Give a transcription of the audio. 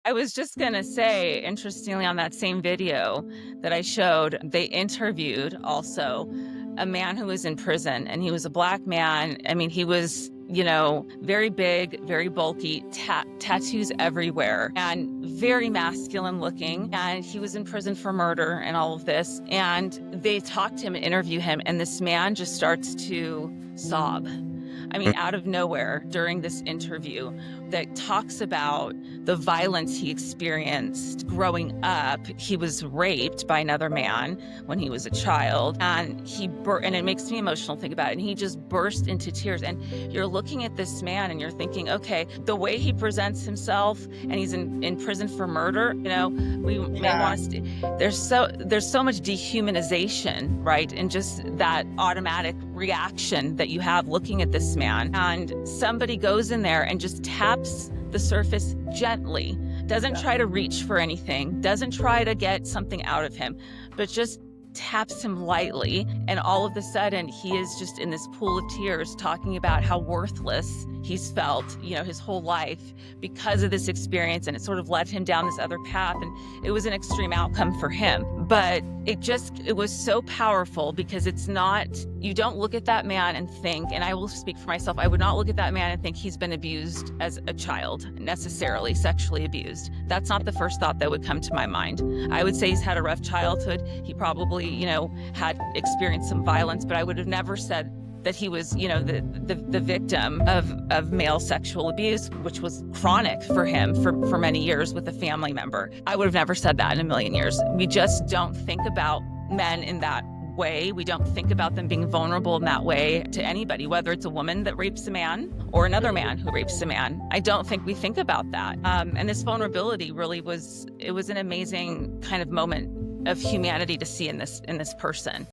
I was just gonna say, interestingly, on that same video that I showed, they interviewed also a man who was in prison, and he was a black man. I mean, he was, very big, very bulky, tattoos everywhere, and very masculine looking. And he was in prison for murder and all of this. And they talked to him and interview him, and this man just starts to sob. I mean, out of nowhere during this interview that talks about the violence he experienced growing up. He was raped by another man when he was a child, and and it makes me emotional to think about it. And he just burst into tears. And you're looking at this man and you're thinking, okay, the way he presents himself, and he's in prison for murder, we may want to there's so much dehumanization, right? And just that automatic reaction that you have looking at this man, and somebody goes in there and just taps the surface gently, doesn't try to reach for anything, doesn't try to get something out of him, but just taps him lightly. And all of a sudden he is just in this pool of tears talking about how worthless he's felt, his whole life because of this experience. And it sort of led him down this other path. And it was an extreme outcome for him. But it was so powerful because you don't look at that man and think, and I will speak for myself, I would not look at that man and think he's been abused as a child, necessarily sexually abused. That's not the first thought that would come to my mind. I would say he's had a rough childhood. He probably, had experienced some violence, but I would have never said that he was, the victim of male sexual abuse, which was chronic for him for many years with a family member. I would have never said that in a million years. We just don't think about men in that way. We don't think about them being vulnerable in that way to anybody, whether it's a woman that rapes a man or another man who rapes a man. I don't think we think about that. And this vulnerability really was an amazing kind of moment of humanity to see in this person.